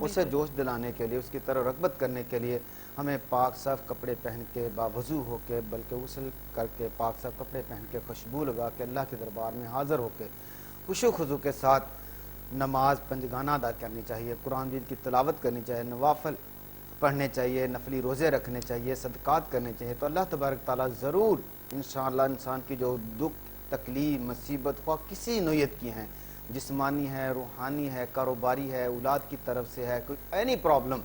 اسے جوش دلانے کے لیے، اس کی طرف رغبت کرنے کے لیے ہمیں پاک صاف کپڑے پہن کے باوضو ہو کے، بلکہ غسل کر کے پاک صاف کپڑے پہن کے خوشبو لگا کے اللہ کے دربار میں حاضر ہو کے خشوع و خضوع کے ساتھ نماز پنجگانہ ادا کرنی چاہیے، قرآن مجید کی تلاوت کرنی چاہیے، نوافل پڑھنے چاہیے، نفلی روزے رکھنے چاہیے، صدقات کرنے چاہیے، تو اللہ تبارک تعالیٰ ضرور انشاءاللہ انسان کی جو دکھ تکلیف مصیبت خواہ کسی نوعیت کی ہیں، جسمانی ہے، روحانی ہے، کاروباری ہے، اولاد کی طرف سے ہے، کوئی اینی پرابلم،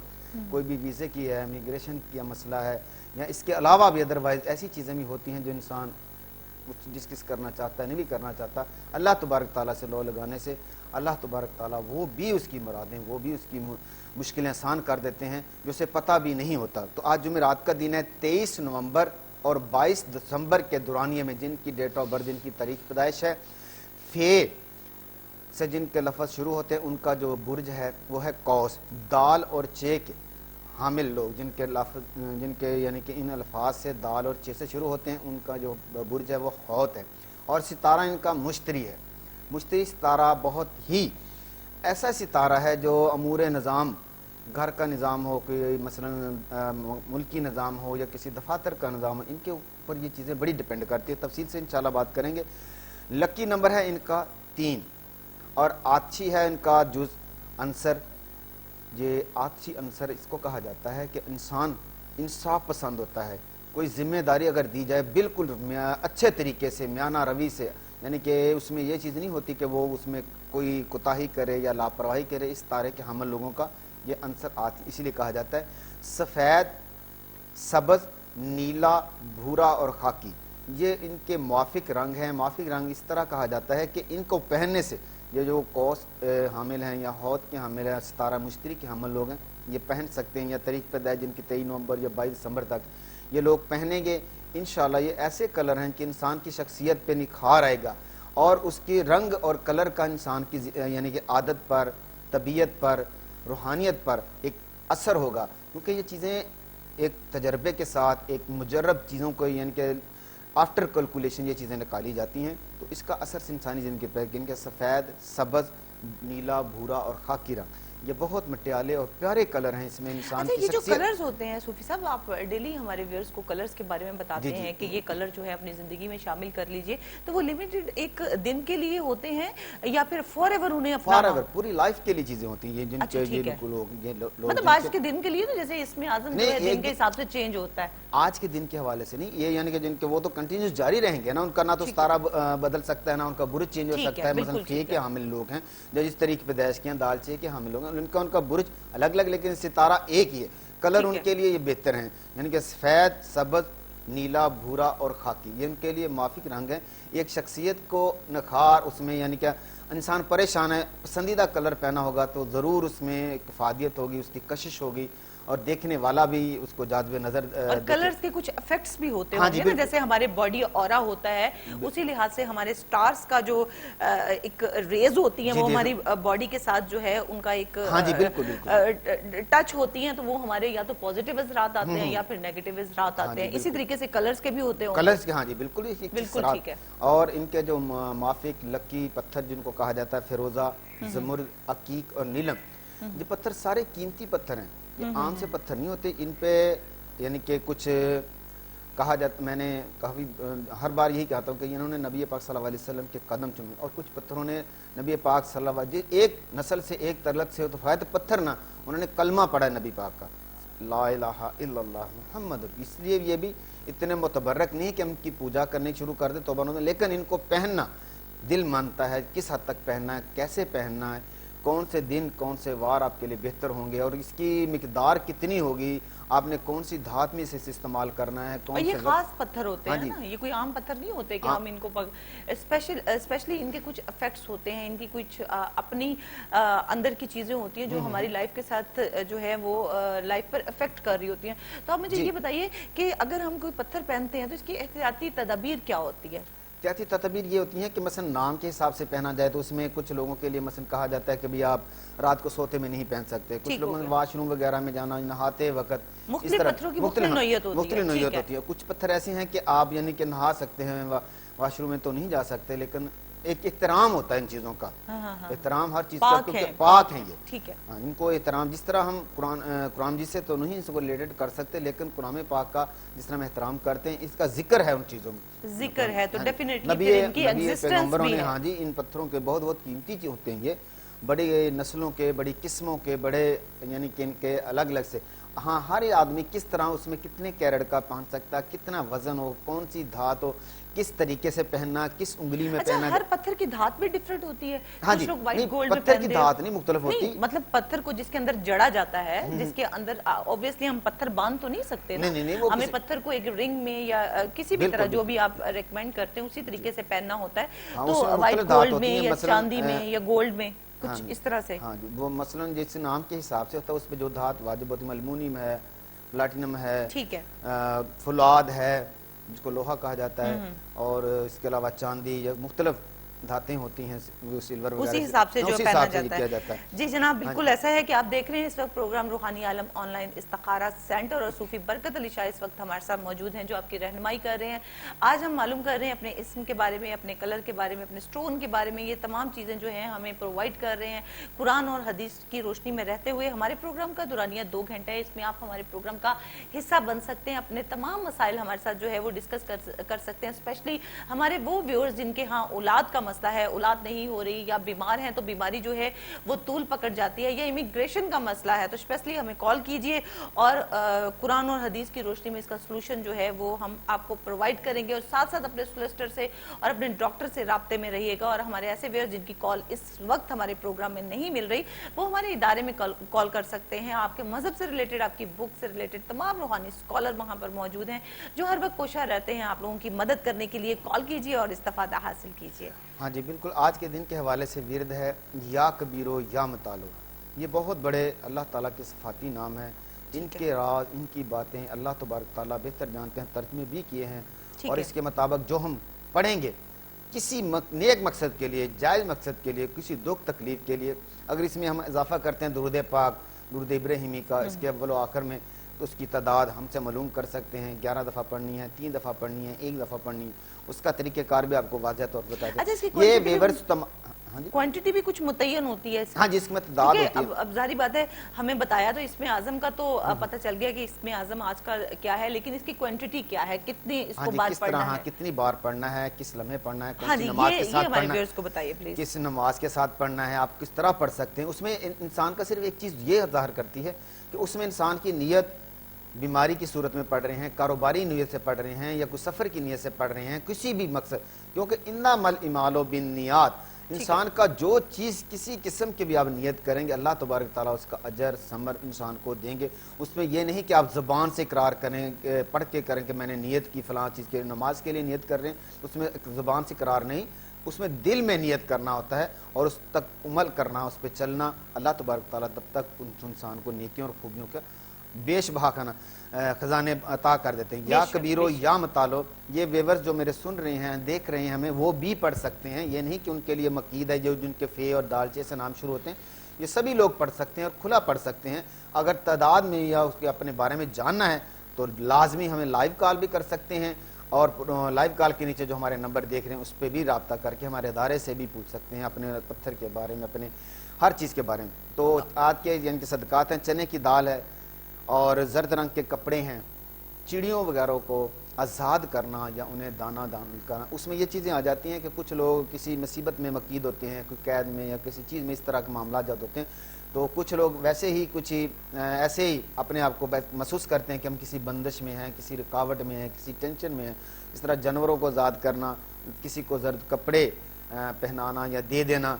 کوئی بھی ویزے کی ہے، امیگریشن کا مسئلہ ہے، یا اس کے علاوہ بھی ادروائز ایسی چیزیں بھی ہوتی ہیں جو انسان ڈسکس کرنا چاہتا ہے، نہیں بھی کرنا چاہتا، اللہ تبارک تعالیٰ سے لو لگانے سے اللہ تبارک تعالیٰ وہ بھی اس کی مرادیں، وہ بھی اس کی مشکلیں آسان کر دیتے ہیں جو اسے پتہ بھی نہیں ہوتا۔ تو آج جمعرات کا دن ہے، 23 نومبر اور 22 دسمبر کے دورانیے میں جن کی ڈیٹ آف برتھ، جن کی تاریخ پیدائش ہے، فے سے جن کے لفظ شروع ہوتے ہیں، ان کا جو برج ہے وہ ہے قوس، دال اور چے کے حامل لوگ جن کے لفظ یعنی کہ ان الفاظ سے دال اور چے سے شروع ہوتے ہیں، ان کا جو برج ہے وہ حوت ہے، اور ستارہ ان کا مشتری ہے۔ مشتری ستارہ بہت ہی ایسا ستارہ ہے جو امور نظام، گھر کا نظام ہو، کوئی مثلا ملکی نظام ہو یا کسی دفاتر کا نظام ہو، ان کے اوپر یہ چیزیں بڑی ڈیپینڈ کرتی ہے، تفصیل سے انشاءاللہ بات کریں گے۔ لکی نمبر ہے ان کا 3 اور آتشی ہے ان کا جز عنصر۔ یہ آتشی عنصر اس کو کہا جاتا ہے کہ انسان انصاف پسند ہوتا ہے، کوئی ذمہ داری اگر دی جائے بالکل اچھے طریقے سے، میانہ روی سے، یعنی کہ اس میں یہ چیز نہیں ہوتی کہ وہ اس میں کوئی کوتاہی کرے یا لاپرواہی کرے، اس طرح کے حمل لوگوں کا یہ عنصر آتی، اسی لیے کہا جاتا ہے۔ سفید، سبز، نیلا، بھورا اور خاکی، یہ ان کے موافق رنگ ہیں۔ موافق رنگ اس طرح کہا جاتا ہے کہ ان کو پہننے سے یہ جو قوس حامل ہیں یا حوت کے حامل ہیں، ستارہ مشتری کے حامل لوگ ہیں، یہ پہن سکتے ہیں، یا تاریخ پیدائش جن کی 23 نومبر یا 22 دسمبر تک یہ لوگ پہنیں گے، انشاءاللہ یہ ایسے کلر ہیں کہ انسان کی شخصیت پہ نکھار آئے گا، اور اس کی رنگ اور کلر کا انسان کی یعنی کہ عادت پر، طبیعت پر، روحانیت پر ایک اثر ہوگا، کیونکہ یہ چیزیں ایک تجربے کے ساتھ، ایک مجرب چیزوں کو یعنی کہ آفٹر کیلکولیشن یہ چیزیں نکالی جاتی ہیں، تو اس کا اثر انسانی زندگی پر، جن کے سفید، سبز، نیلا، بھورا اور خاکی رنگ، یہ بہت مٹیالے اور پیارے کلر ہیں، اس میں انسان کی یہ جو شخصیت۔ کلرز ہوتے ہیں صوفی صاحب، آپ ڈیلی ہمارے ویئرز کو کلرز کے بارے میں بتاتے ہیں کہ یہ کلر جو ہے اپنی زندگی میں شامل کر لیجئے، تو وہ لیمیٹڈ ایک دن کے لیے ہوتے ہیں یا پھر فار ایور انہیں اپنانا؟ فار ایور، پوری لائف کے لیے چیزیں ہوتی ہیں، یہ جن کے لوگ مطلب آج کے دن کے لیے نا، جیسے اس میں اعظم جو ہے دن کے حساب سے چینج ہوتا ہے، آج کے دن کے حوالے سے نہیں، یہ یعنی کہ جن کے وہ تو کنٹینیوس جاری رہیں گے نا، ان کا نہ تو ستارہ بدل سکتا ہے، نہ ان کا برج چینج ہو سکتا ہے۔ مثلا فے کے حامل لوگ ہیں جو جس طریقے پیدائش کے ہیں، دال چے کے حامل لوگ ہیں، ان کا برج الگ الگ لیکن ستارہ ایک ہی ہے، کلر ان کے لیے یہ بہتر ہیں، یعنی کہ سفید، سبز، نیلا، بھورا اور خاکی، یہ ان کے لیے موافق رنگ ہیں۔ ایک شخصیت کو نکھار اس میں، یعنی کہ انسان پریشان ہے، پسندیدہ کلر پہنا ہوگا تو ضرور اس میں ایک افادیت ہوگی، اس کی کشش ہوگی، اور دیکھنے والا بھی اس کو جاذب نظر اور کلرز کے کچھ ایفیکٹس بھی ہوتے ہیں نا، جیسے ہمارے باڈی اورا ہوتا ہے، اسی لحاظ سے ہمارے سٹارز کا جو ایک ریز ہوتی ہیں وہ ہماری باڈی کے ساتھ جو ہے ان کا ایک ٹچ ہوتی ہیں، تو وہ ہمارے یا تو پوزیٹیو اثرات آتے ہیں یا پھر نیگیٹیو اثرات آتے ہیں، اسی طریقے سے کلرز کے بھی ہوتے ہیں۔ کلرز کے ہاں جی بالکل ٹھیک ہے۔ اور ان کے جو موافق لکی پتھر جن کو کہا جاتا ہے، فیروزہ، زمرد، عقیق اور نیلم، یہ پتھر سارے قیمتی پتھر ہیں، یہ عام سے پتھر نہیں ہوتے، ان پہ یعنی کہ کچھ کہا جاتا، میں نے کافی ہر بار یہی کہتا ہوں کہ انہوں نے نبی پاک صلی اللہ علیہ وسلم کے قدم چومے، اور کچھ پتھروں نے نبی پاک صلی اللہ علیہ وسلم ایک نسل سے، ایک ترلت سے، تو فائد پتھر نہ، انہوں نے کلمہ پڑھا ہے نبی پاک کا، لا الہ الا اللہ محمد، اس لیے یہ بھی اتنے متبرک نہیں کہ ہم کی پوجا کرنے شروع کر دے توبہ نہ، لیکن ان کو پہننا دل مانتا ہے، کس حد تک پہننا ہے، کیسے پہننا ہے، کون سے دن کون سے وار آپ کے لیے بہتر ہوں گے، اور اس کی مقدار کتنی ہوگی، آپ نے کون سی دھات میں اسے استعمال کرنا ہے، کون سے یہ خاص پتھر ہوتے ہیں نا، یہ کوئی عام پتھر نہیں ہوتے کہ ہم ان کو اسپیشلی ان کے کچھ افیکٹس ہوتے ہیں، ان کی کچھ اپنی اندر کی چیزیں ہوتی ہیں جو ہماری لائف کے ساتھ جو ہے وہ لائف پر افیکٹ کر رہی ہوتی ہیں۔ تو آپ مجھے یہ بتائیے کہ اگر ہم کوئی پتھر پہنتے ہیں تو اس کی احتیاطی تدابیر کیا ہوتی ہے؟ احتیاطی تدابیر یہ ہوتی ہیں کہ مثلا نام کے حساب سے پہنا جائے تو اس میں کچھ لوگوں کے لیے مثلا کہا جاتا ہے کہ بھی آپ رات کو سوتے میں نہیں پہن سکتے، کچھ لوگوں نے واش روم وغیرہ میں جانا، نہاتے وقت، مختلف پتھروں کی مختلف نوعیت ہوتی ہے، کچھ پتھر ایسے ہیں کہ آپ یعنی کہ نہا سکتے ہیں، واش روم میں تو نہیں جا سکتے، لیکن ایک احترام ہوتا ہے ان چیزوں کا، احترام ہر چیز کا، پاک کیونکہ ہے، پاک ہیں یہ، ٹھیک ہے، ہاں ان کو احترام، جس طرح ہم قرآن جی سے تو نہیں اس کو ریلیٹڈ کر سکتے، لیکن قرآن پاک کا جس طرح ہم احترام کرتے ہیں اس کا ذکر ہے ان چیزوں میں، ذکر ہے تو ڈیفینیٹلی نبی پھر ان کی نبی ایگزسٹنس پیغمبروں بھی نے ہے۔ ہاں جی ان پتھروں کے بہت بہت قیمتی چیز ہوتے ہیں یہ، بڑی نسلوں کے، بڑی قسموں کے، بڑے یعنی کہ ان کے الگ الگ سے، ہاں ہر آدمی کس طرح اس میں کتنے کیرٹ کا پہن سکتا ہے، کتنا وزن ہو، کون سی دھات ہو، کس طریقے سے پہننا، کس انگلی میں اچھا پہننا۔ ہر پتھر کی دھات بھی ڈیفرنٹ ہوتی ہے؟ ہاں کچھ جی، لوگ وائٹ نہیں گولڈ میں پتھر کی پہنتے دھات نہیں مختلف ہوتی، نہیں مطلب پتھر کو جس کے اندر جڑا جاتا ہے، جس کے اندر اوبیسلی ہم پتھر باندھ تو نہیں سکتے نا، نہیں وہ ہمیں پتھر کو ایک رنگ میں یا کسی بھی طرح جو بھی آپ ریکمینڈ کرتے ہیں اسی طریقے سے پہننا ہوتا ہے، ہاں تو اس میں وائٹ مختلف دھات گولڈ ہوتی میں ہیں، یا مثلا چاندی میں یا گولڈ میں ہاں کچھ اس طرح سے؟ ہاں جی، وہ مثلا جس نام کے حساب سے ہوتا ہے اس پہ جو دھات واجب ہوتی ہے، المونیم ہے، پلاٹینم ہے، ٹھیک ہے، فولاد ہے جس کو لوہا کہا جاتا ہے، اور اس کے علاوہ چاندی یا مختلف دھاتیں ہوتی ہیں، سلور وغیرہ اسی حساب سے جو اسی پہنا حساب سے یہ جاتا کیا ہے۔ جاتا ہے۔ جی جناب ہاں بالکل ایسا ہے کہ آپ دیکھ رہے ہیں اس وقت پروگرام روحانی عالم آن لائن استخارہ سینٹر، اور صوفی برکت علی شاہ اس وقت ہمارے ساتھ موجود ہیں جو آپ کی رہنمائی کر رہے ہیں۔ آج ہم معلوم کر رہے ہیں اپنے اسم کے بارے میں، اپنے کلر کے بارے میں، اپنے سٹون کے بارے میں، یہ تمام چیزیں جو ہیں ہمیں پرووائڈ کر رہے ہیں قرآن اور حدیث کی روشنی میں رہتے ہوئے۔ ہمارے پروگرام کا دورانیہ 2 گھنٹے ہے، اس میں آپ ہمارے پروگرام کا حصہ بن سکتے ہیں، اپنے تمام مسائل ہمارے ساتھ جو ہے وہ ڈسکس کر سکتے ہیں، اسپیشلی ہمارے وہ ویورز جن کے ہاں اولاد کا مسئلہ ہے، اولاد نہیں ہو رہی یا بیمار ہیں تو بیماری جو ہے وہ طول پکڑ جاتی ہے، یا امیگریشن کا مسئلہ ہے، تو اسپیشلی ہمیں کال کیجئے اور قرآن اور حدیث کی روشنی میں اس کا سلوشن جو ہے وہ ہم آپ کو پرووائڈ کریں گے، اور ساتھ ساتھ اپنے سولسٹر سے اور اپنے ڈاکٹر سے رابطے میں رہیے گا، اور ہمارے ایسے ویئر جن کی کال اس وقت ہمارے پروگرام میں نہیں مل رہی وہ ہمارے ادارے میں کال کر سکتے ہیں۔ آپ کے مذہب سے ریلیٹڈ، آپ کی بک سے ریلیٹڈ تمام روحانی اسکالر وہاں پر موجود ہیں جو ہر وقت کوشاں رہتے ہیں آپ لوگوں کی مدد کرنے کے لیے۔ کال کیجئے اور استفادہ حاصل کیجئے۔ ہاں جی بالکل، آج کے دن کے حوالے سے ورد ہے یا کبیرو یا مطالو، یہ بہت بڑے اللہ تعالیٰ کے صفاتی نام ہیں، ان کے راز، ان کی باتیں اللہ تبارک تعالیٰ بہتر جانتے ہیں، ترجمے بھی کیے ہیں، اور اس کے مطابق جو ہم پڑھیں گے کسی نیک مقصد کے لیے، جائز مقصد کے لیے، کسی دکھ تکلیف کے لیے، اگر اس میں ہم اضافہ کرتے ہیں درود پاک، درود ابراہیمی کا اس کے اول و آخر میں، تو اس کی تعداد ہم سے معلوم کر سکتے ہیں، 11 دفعہ پڑھنی ہے، 3 دفعہ پڑھنی ہے، 1 دفعہ پڑھنی ہے، اس کا طریقہ کار بھی آپ کو واضح طور پر بتا دیں۔ یہ ویورز کوانٹٹی بھی کچھ متعین ہوتی ہے اس ہاں جی، اس میں تعداد ہوتی ہے۔ اب ظاہری بات ہے ہمیں بتایا تو اسم اعظم کا تو پتہ چل گیا کہ اسم اعظم آج کا کیا ہے، لیکن اس کی کوانٹٹی کیا ہے، کتنی اس کو بار پڑھنا ہے، کتنی بار پڑھنا ہے، کس لمحے پڑھنا ہے، ہاں کون سی جی نماز کے یہ ساتھ ہمارے پڑھنا ہے، ویورز کو بتائیے پلیز۔ کس نماز کے ساتھ پڑھنا ہے، آپ کس طرح پڑھ سکتے ہیں۔ اس میں انسان کا صرف ایک چیز یہ ظاہر کرتی ہے کہ اس میں انسان کی نیت، بیماری کی صورت میں پڑھ رہے ہیں، کاروباری نیت سے پڑھ رہے ہیں، یا کوئی سفر کی نیت سے پڑھ رہے ہیں، کسی بھی مقصد، کیونکہ انما الاعمال بالنیات، انسان کا جو چیز کسی قسم کی بھی آپ نیت کریں گے اللہ تبارک تعالیٰ اس کا اجر ثمر انسان کو دیں گے۔ اس میں یہ نہیں کہ آپ زبان سے اقرار کریں، پڑھ کے کریں کہ میں نے نیت کی فلاں چیز کے، نماز کے لیے نیت کر رہے ہیں، اس میں زبان سے اقرار نہیں، اس میں دل میں نیت کرنا ہوتا ہے اور اس تک عمل کرنا، اس پہ چلنا۔ اللہ تبارک تعالیٰ تب تک انسان کو نیکیوں اور خوبیوں کا بیش بہا خزانے عطا کر دیتے ہیں۔ یا کبیرو یا مطالو، یہ ویورز جو میرے سن رہے ہیں، دیکھ رہے ہیں ہمیں، وہ بھی پڑھ سکتے ہیں، یہ نہیں کہ ان کے لیے مقید ہے جو جن کے فے اور دالچے سے نام شروع ہوتے ہیں، یہ سبھی لوگ پڑھ سکتے ہیں اور کھلا پڑھ سکتے ہیں۔ اگر تعداد میں یا اس کے اپنے بارے میں جاننا ہے تو لازمی ہمیں لائیو کال بھی کر سکتے ہیں، اور لائیو کال کے نیچے جو ہمارے نمبر دیکھ رہے ہیں اس پہ بھی رابطہ کر کے ہمارے ادارے سے بھی پوچھ سکتے ہیں اپنے پتھر کے بارے میں، اپنے ہر چیز کے بارے میں۔ تو آج کے یعنی کہ صدقات ہیں، چنے کی دال ہے اور زرد رنگ کے کپڑے ہیں، چڑیوں وغیرہ کو آزاد کرنا یا انہیں دانہ دان کرنا۔ اس میں یہ چیزیں آ جاتی ہیں کہ کچھ لوگ کسی مصیبت میں مقید ہوتے ہیں، کوئی قید میں یا کسی چیز میں، اس طرح کے معاملات جب ہوتے ہیں تو کچھ لوگ ویسے ہی کچھ ایسے ہی اپنے آپ کو محسوس کرتے ہیں کہ ہم کسی بندش میں ہیں، کسی رکاوٹ میں ہیں، کسی ٹینشن میں ہیں۔ اس طرح جانوروں کو آزاد کرنا، کسی کو زرد کپڑے پہنانا یا دے دینا۔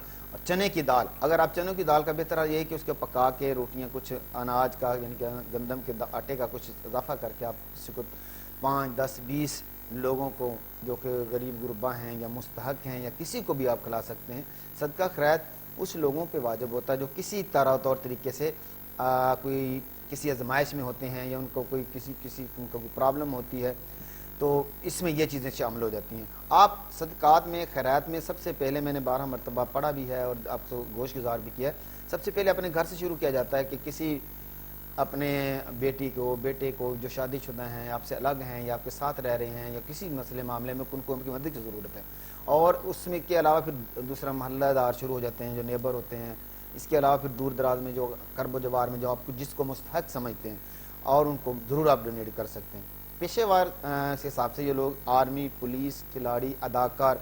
چنے کی دال، اگر آپ چنوں کی دال کا بہتر یہ ہے کہ اس کو پکا کے روٹیاں، کچھ اناج کا یعنی کہ گندم کے آٹے کا کچھ اضافہ کر کے آپ کسی کو 5، 10، 20 لوگوں کو جو کہ غریب غربا ہیں یا مستحق ہیں یا کسی کو بھی آپ کھلا سکتے ہیں۔ صدقہ خیرات اس لوگوں پہ واجب ہوتا ہے جو کسی طرح طور طریقے سے کوئی کسی آزمائش میں ہوتے ہیں یا ان کو کوئی کسی ان کو کوئی پرابلم ہوتی ہے، تو اس میں یہ چیزیں شامل ہو جاتی ہیں۔ آپ صدقات میں، خیرات میں سب سے پہلے میں نے 12 مرتبہ پڑھا بھی ہے اور آپ کو گوش گزار بھی کیا ہے، سب سے پہلے اپنے گھر سے شروع کیا جاتا ہے کہ کسی اپنے بیٹے کو جو شادی شدہ ہیں، آپ سے الگ ہیں یا آپ کے ساتھ رہ رہے ہیں یا کسی مسئلے معاملے میں ان کو ان کی مدد کی ضرورت ہے، اور اس میں کے علاوہ پھر دوسرا محلہ دار شروع ہو جاتے ہیں جو نیبر ہوتے ہیں، اس کے علاوہ پھر دور دراز میں جو قرب و جوار میں جو آپ کو جس کو مستحق سمجھتے ہیں اور ان کو ضرور آپ ڈونیٹ کر سکتے ہیں۔ پیشے وار کے حساب سے یہ لوگ آرمی، پولیس، کھلاڑی، اداکار،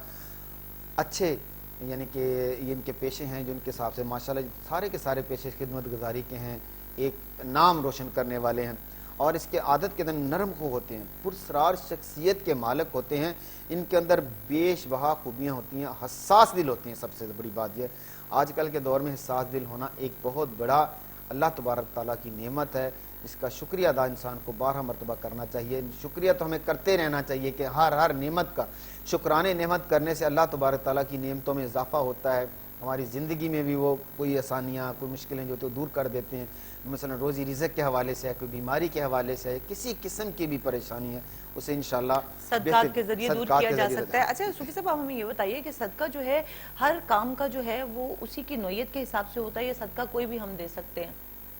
اچھے یعنی کہ یہ ان کے پیشے ہیں جو ان کے حساب سے ماشاءاللہ سارے کے سارے پیشے خدمت گزاری کے ہیں، ایک نام روشن کرنے والے ہیں، اور اس کے عادت کے دن نرم خو ہوتے ہیں، پرسرار شخصیت کے مالک ہوتے ہیں، ان کے اندر بیش بہا خوبیاں ہوتی ہیں، حساس دل ہوتے ہیں۔ سب سے بڑی بات یہ آج کل کے دور میں حساس دل ہونا ایک بہت بڑا اللہ تبارک تعالیٰ کی نعمت ہے، اس کا شکریہ ادا انسان کو 12 مرتبہ کرنا چاہیے۔ شکریہ تو ہمیں کرتے رہنا چاہیے کہ ہر نعمت کا شکرانے نعمت کرنے سے اللہ تبارک تعالیٰ کی نعمتوں میں اضافہ ہوتا ہے، ہماری زندگی میں بھی وہ کوئی آسانیاں، کوئی مشکلیں جو تو دور کر دیتے ہیں، مثلا روزی رزق کے حوالے سے ہے، کوئی بیماری کے حوالے سے ہے، کسی قسم کی بھی پریشانی ہے اسے انشاءاللہ صدقات کے ذریعے دور کیا جا سکتا ہے۔ اچھا صوفی صاحب، آپ ہمیں یہ بتائیے کہ صدقہ جو ہے ہر کام کا جو ہے وہ اسی کی نوعیت کے حساب سے ہوتا ہے یا صدقہ کوئی بھی ہم دے سکتے ہیں؟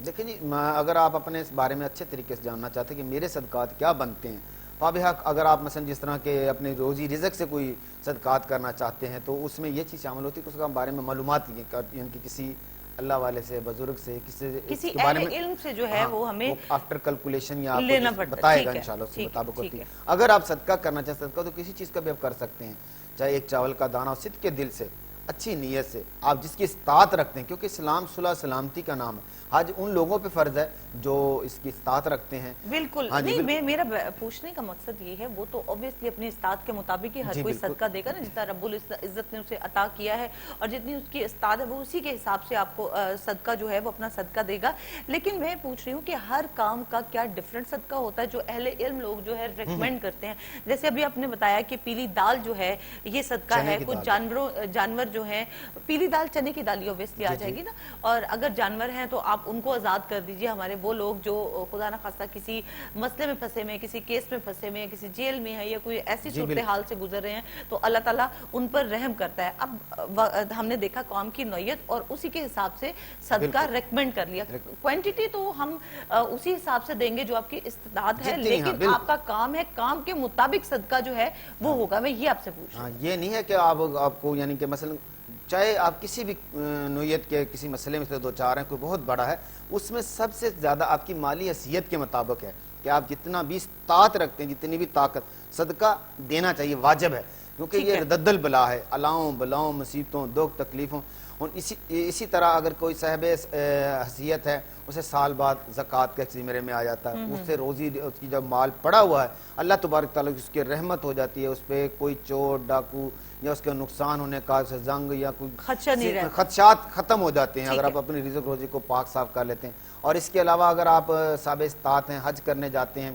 دیکھیں جی، اگر آپ اپنے اس بارے میں اچھے طریقے سے جاننا چاہتے ہیں کہ میرے صدقات کیا بنتے ہیں، فابحق اگر آپ مثلا جس طرح کے اپنے روزی رزق سے کوئی صدقات کرنا چاہتے ہیں تو اس میں یہ چیز شامل ہوتی ہے کہ اس کے بارے میں معلومات یعنی کہ کسی اللہ والے سے، بزرگ سے، کسی اہل علم سے جو ہے وہ ہمیں آفٹر کیلکولیشن یا لینا پڑتا بتائے گا انشاءاللہ، اس کے مطابق ہوتی ہے۔ اگر آپ صدقہ کرنا چاہتے ہیں، صدقہ تو کسی چیز کا بھی آپ کر سکتے ہیں، چاہے ایک چاول کا دانہ، صدق کے دل سے، اچھی نیت سے، آپ جس کی استطاعت رکھتے ہیں، کیونکہ اسلام صلح سلامتی کا نام ہے، حج ان لوگوں پہ فرض ہے جو اس کی استطاعت رکھتے ہیں۔ بالکل نہیں، میرا پوچھنے کا مقصد یہ ہے، وہ تو obviously اپنی استطاعت کے مطابق ہی ہر کوئی صدقہ دے گا نا، جتنا رب العزت نے اسے عطا کیا ہے اور جتنی اس کی استطاعت ہے وہ اسی کے حساب سے آپ کو صدقہ جو ہے وہ اپنا صدقہ دے گا۔ لیکن میں پوچھ رہی ہوں کہ ہر کام کا کیا ڈیفرنٹ صدقہ ہوتا ہے جو اہل علم لوگ جو ہے ریکمینڈ کرتے ہیں؟ جیسے ابھی آپ نے بتایا کہ پیلی دال جو ہے یہ صدقہ ہے، کچھ جانور جو ہیں، پیلی دال چنے کی دال obviously آ جائے گی نا، اور اگر جانور ہیں تو آپ ان کو آزاد کر دیجئے، ہمارے وہ لوگ جو خدا نہ خواستہ کسی مسئلے میں پھنسے میں، کسی کیس میں پھنسے میں، کسی جیل میں ہے یا کوئی ایسی صورتحال سے گزر رہے ہیں تو اللہ تعالیٰ ان پر رحم کرتا ہے۔ اب ہم نے دیکھا قوم کی نوعیت اور اسی کے حساب سے صدقہ ریکمینڈ کر لیا، کوانٹیٹی تو ہم اسی حساب سے دیں گے جو آپ کی استطاعت ہے، لیکن آپ کا کام ہے، کام کے مطابق صدقہ جو ہے وہ ہوگا۔ میں یہ آپ سے پوچھ رہا ہوں، یہ نہیں ہے کہ آپ کو یعنی کہ مثلا چاہے آپ کسی بھی نوعیت کے کسی مسئلے میں سے دو چار ہیں، کوئی بہت بڑا ہے، اس میں سب سے زیادہ آپ کی مالی حیثیت کے مطابق ہے کہ آپ جتنا بھی طاقت رکھتے ہیں، جتنی بھی طاقت، صدقہ دینا چاہیے، واجب ہے، کیونکہ یہ ردد البلا ہے، الاؤں بلاؤں مصیبتوں دکھ تکلیفوں۔ اور اسی طرح اگر کوئی صاحب حیثیت ہے، اسے سال بعد زکوٰۃ کے زمرے میں آ جاتا ہے، اس سے روزی اس کی جب مال پڑا ہوا ہے، اللہ تبارک تعالیٰ کی اس کی رحمت ہو جاتی ہے، اس پہ کوئی چور ڈاکو یا اس کے نقصان ہونے کا زنگ یا کوئی خدشات ختم ہو جاتے ہیں اگر آپ اپنی رزق روزی کو پاک صاف کر لیتے ہیں۔ اور اس کے علاوہ اگر آپ صاحب استطاعت ہیں، حج کرنے جاتے ہیں،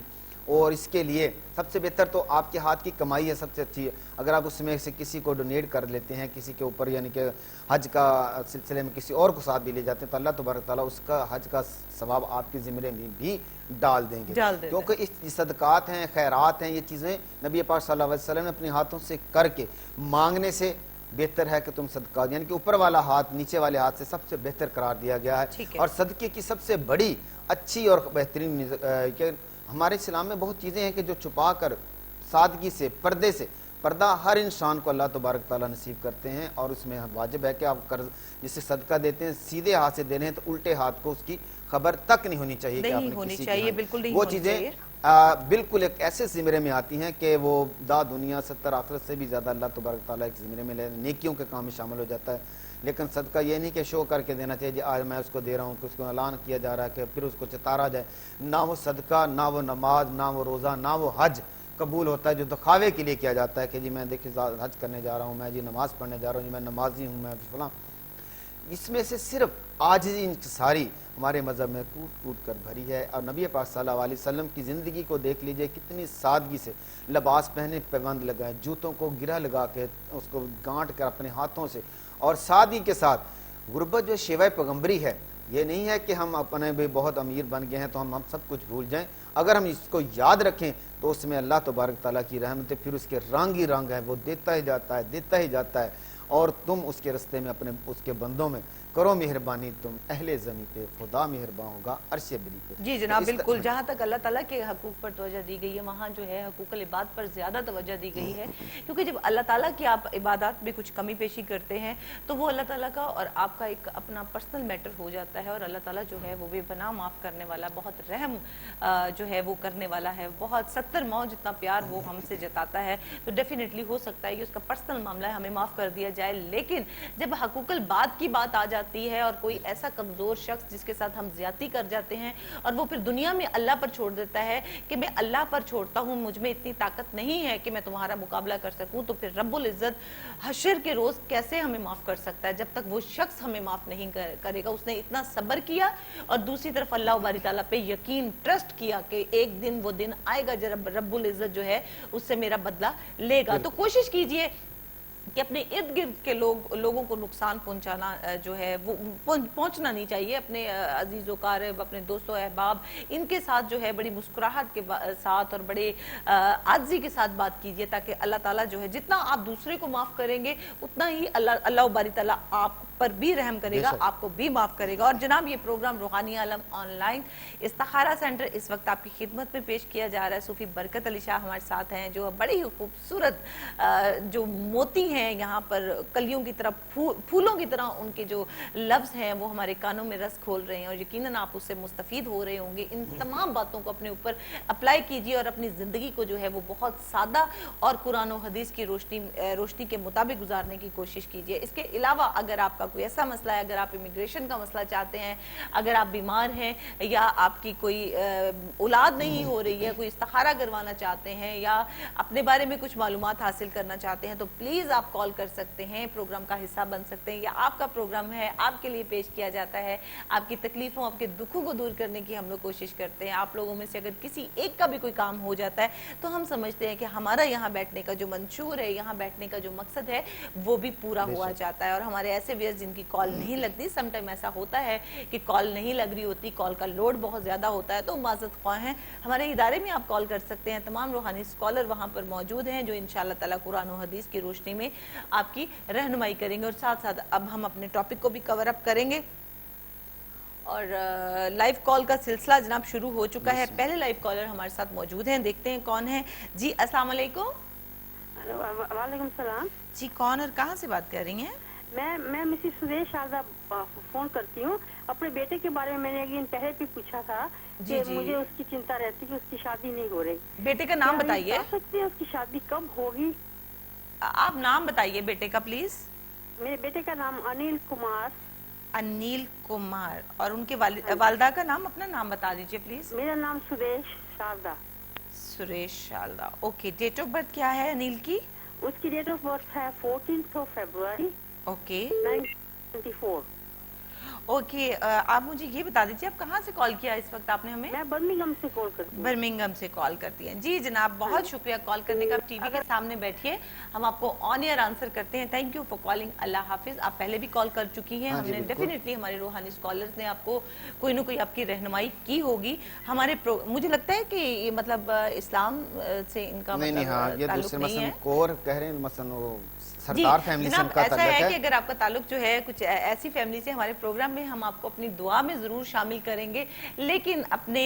اور اس کے لیے سب سے بہتر تو آپ کے ہاتھ کی کمائی ہے، سب سے اچھی ہے، اگر آپ اس میں سے کسی کو ڈونیٹ کر لیتے ہیں، کسی کے اوپر یعنی کہ حج کا سلسلے میں کسی اور کو ساتھ بھی لے جاتے ہیں، تو اللہ تبارک تعالیٰ اس کا حج کا ثواب آپ کے زمرے میں بھی ڈال دیں گے، کیونکہ اس صدقات ہیں، خیرات ہیں، یہ چیزیں نبی پاک صلی اللہ علیہ وسلم نے اپنے ہاتھوں سے کر کے مانگنے سے بہتر ہے کہ تم صدقہ، یعنی کہ اوپر والا ہاتھ نیچے والے ہاتھ سے سب سے بہتر قرار دیا گیا ہے۔ اور صدقے کی سب سے بڑی اچھی اور بہترین کہ ہمارے اسلام میں بہت چیزیں ہیں کہ جو چھپا کر سادگی سے، پردے سے، پردہ ہر انسان کو اللہ تبارک تعالیٰ نصیب کرتے ہیں، اور اس میں واجب ہے کہ آپ قرض جسے صدقہ دیتے ہیں سیدھے ہاتھ سے دینے ہیں تو الٹے ہاتھ کو اس کی خبر تک نہیں ہونی چاہیے کہ آپ نے کسی کی، وہ چیزیں بالکل ایک ایسے زمرے میں آتی ہیں کہ وہ دنیا 70 آخرت سے بھی زیادہ اللہ تبارک تعالیٰ ایک زمرے میں نیکیوں کے کام میں شامل ہو جاتا ہے۔ لیکن صدقہ یہ نہیں کہ شو کر کے دینا چاہیے، آج میں اس کو دے رہا ہوں، کہ اس کو اعلان کیا جا رہا ہے کہ پھر اس کو چتارا جائے، نہ وہ صدقہ، نہ وہ نماز، نہ وہ روزہ، نہ وہ حج قبول ہوتا ہے جو دکھاوے کے لیے کیا جاتا ہے کہ جی میں دیکھیں حج کرنے جا رہا ہوں، میں جی نماز پڑھنے جا رہا ہوں، جی میں نمازی ہوں، میں فلاں۔ اس میں سے صرف عاجزی انکساری ہمارے مذہب میں کوٹ کوٹ کر بھری ہے، اور نبی پاک صلی اللہ علیہ وسلم کی زندگی کو دیکھ لیجئے، کتنی سادگی سے لباس پہنے، پیوند لگائے، جوتوں کو گرہ لگا کے اس کو گانٹ کر اپنے ہاتھوں سے، اور سادگی کے ساتھ غربت جو شیوہ پیغمبری ہے، یہ نہیں ہے کہ ہم اپنے بھی بہت امیر بن گئے ہیں تو ہم سب کچھ بھول جائیں، اگر ہم اس کو یاد رکھیں تو اس میں اللہ تبارک تعالیٰ کی رحمت ہے، پھر اس کے رنگ ہی رنگ ہے، وہ دیتا ہی جاتا ہے، دیتا ہی جاتا ہے، اور تم اس کے رستے میں اپنے اس کے بندوں میں کرو مہربانی، تم اہل زمین پہ خدا مہربان ہوگا عرش بری پہ۔ جی جناب بالکل، جہاں تک اللہ تعالیٰ کے حقوق پر توجہ دی گئی ہے وہاں جو ہے حقوق العباد پر زیادہ توجہ دی گئی ہے، کیونکہ جب اللہ تعالیٰ کی آپ عبادات میں کچھ کمی پیشی کرتے ہیں تو وہ اللہ تعالیٰ کا اور آپ کا ایک اپنا پرسنل میٹر ہو جاتا ہے، اور اللہ تعالیٰ جو ہے وہ بے پناہ معاف کرنے والا، بہت رحم جو ہے وہ کرنے والا ہے، بہت 70 ماہ جتنا پیار وہ ہم سے جتاتا ہے، تو ڈیفینیٹلی ہو سکتا ہے کہ اس کا پرسنل معاملہ ہے ہمیں معاف کر دیا جائے۔ لیکن جب حقوق العباد کی بات آ جاتی ہے اور کوئی ایسا کمزور شخص جس کے ساتھ ہم زیادتی کر جاتے ہیں اور وہ پھر دنیا میں اللہ پر چھوڑ دیتا ہے کہ میں اللہ پر چھوڑتا ہوں، مجھ میں اتنی طاقت نہیں ہے کہ میں تمہارا مقابلہ کر سکوں، تو پھر رب العزت حشر کے روز کیسے ہمیں معاف کر سکتا ہے؟ جب تک وہ شخص ہمیں معاف نہیں کرے گا۔ اس نے اتنا صبر کیا اور دوسری طرف اللہ باری تعالیٰ پہ یقین ٹرسٹ کیا کہ ایک دن وہ دن آئے گا جب رب العزت جو ہے اس سے میرا بدلہ لے گا۔ تو کوشش کیجئے کہ اپنے ارد گرد کے لوگوں کو نقصان پہنچانا جو ہے وہ پہنچنا نہیں چاہیے، اپنے عزیز و قارب، اپنے دوست و احباب، ان کے ساتھ جو ہے بڑی مسکراہٹ کے ساتھ اور بڑے عاجزی کے ساتھ بات کیجئے، تاکہ اللہ تعالیٰ جو ہے جتنا آپ دوسرے کو معاف کریں گے اتنا ہی اللہ باری تعالیٰ آپ پر بھی رحم کرے گا، آپ کو بھی معاف کرے گا۔ اور جناب یہ پروگرام روحانی عالم آن لائن استخارہ سینٹر اس وقت آپ کی خدمت میں پیش کیا جا رہا ہے۔ صوفی برکت علی شاہ ہمارے ساتھ ہیں، جو بڑی خوبصورت جو موتی ہیں یہاں پر کلیوں کی طرح، پھولوں کی طرح ان کے جو لفظ ہیں وہ ہمارے کانوں میں رس کھول رہے ہیں، اور یقیناً آپ اس سے مستفید ہو رہے ہوں گے۔ ان تمام باتوں کو اپنے اوپر اپلائی کیجئے اور اپنی زندگی کو جو ہے وہ بہت سادہ اور قرآن و حدیث کی روشنی کے مطابق گزارنے کی کوشش کیجئے۔ اس کے علاوہ اگر آپ کا کوئی ایسا مسئلہ ہے، اگر آپ امیگریشن کا مسئلہ چاہتے ہیں، اگر آپ بیمار ہیں یا آپ کی کوئی اولاد نہیں ہو رہی ہے، کوئی استخارہ کروانا چاہتے ہیں یا اپنے بارے میں کچھ معلومات حاصل کرنا چاہتے ہیں، تو پلیز آپ کال کر سکتے ہیں، پروگرام کا حصہ بن سکتے ہیں، یا آپ کا پروگرام ہے، آپ کے لیے پیش کیا جاتا ہے۔ آپ کی تکلیفوں، آپ کے دکھوں کو دور کرنے کی ہم لوگ کوشش کرتے ہیں۔ آپ لوگوں میں سے اگر کسی ایک کا بھی کوئی کام ہو جاتا ہے تو ہم سمجھتے ہیں کہ ہمارا یہاں بیٹھنے کا جو منشور ہے، یہاں بیٹھنے کا جو مقصد ہے وہ بھی پورا ہوا جاتا ہے۔ اور ہمارے ایسے ویئرز جن کی کال نہیں لگتی، سم ٹائم ایسا ہوتا ہے کہ کال نہیں لگ رہی ہوتی، کال کا لوڈ بہت زیادہ ہوتا ہے، تو معذرت خواہ ہیں۔ ہمارے ادارے میں آپ کال کر سکتے ہیں، تمام روحانی اسکالر وہاں پر موجود ہیں جو انشاءاللہ تعالیٰ قرآن و حدیث کی روشنی میں آپ کی رہنمائی کریں گے۔ اور ساتھ ساتھ اب ہم اپنے ٹاپک کو بھی کور اپ کریں گے، اور لائیو کال کا سلسلہ جناب شروع ہو چکا ہے۔ پہلے لائیو کالر ہمارے ساتھ موجود ہیں، دیکھتے ہیں کون ہیں۔ جی السلام علیکم۔ وعلیکم السلام جی کون اور کہاں سے بات کر رہی ہیں؟ میں مسز سریش شاردا فون کرتی ہوں۔ اپنے بیٹے کے بارے میں نے ایک دن پہلے بھی پوچھا تھا کہ مجھے اس کی چنتا رہتی کہ اس کی شادی نہیں ہو رہی۔ بیٹے کا نام بتائیے۔ بتا سکتے ہیں اس کی شادی کب ہوگی؟ آپ نام بتائیے بیٹے کا پلیز۔ میرے بیٹے کا نام انیل کمار۔ انیل کمار، اور ان کے والدہ کا نام، اپنا نام بتا دیجئے پلیز۔ میرا نام Suresh Sharda. Suresh Sharda, okay. Date of birth کیا ہے انیل کی؟ اس کی ڈیٹ آف برتھ ہے 14 فیبروری اوکے 1994۔ اوکے، آپ مجھے یہ بتا دیجیے آپ کہاں سے کال کیا اس وقت آپ نے ہمیں؟ میں برمنگھم سے کال کرتی ہوں۔ برمنگھم سے کال کرتی ہیں۔ جی جناب بہت شکریہ کال کرنے کا۔ آپ ٹی وی کے سامنے بیٹھیے، ہم آپ کو آن ایئر آنسر کرتے ہیں۔ تھینک یو فار کالنگ، اللہ حافظ۔ آپ پہلے بھی کال کر چکی ہیں، ہم نے ڈیفینیٹلی ہمارے روحانی اسکالرز نے آپ کو کوئی نہ کوئی آپ کی رہنمائی کی ہوگی۔ ہمارے مجھے لگتا ہے کہ یہ مطلب اسلام سے ان کا نہیں ہاں یہ تعلق دوسرے نہیں مثلا ہے۔ کور کہہ رہے ہیں، مثلا وہ سردار فیملی سے ان کا ایسا ہے تعلق کہ ہے۔ اگر آپ کا تعلق جو ہے کچھ ایسی فیملی سے، ہمارے پروگرام میں ہم آپ کو اپنی دعا میں ضرور شامل کریں گے، لیکن اپنے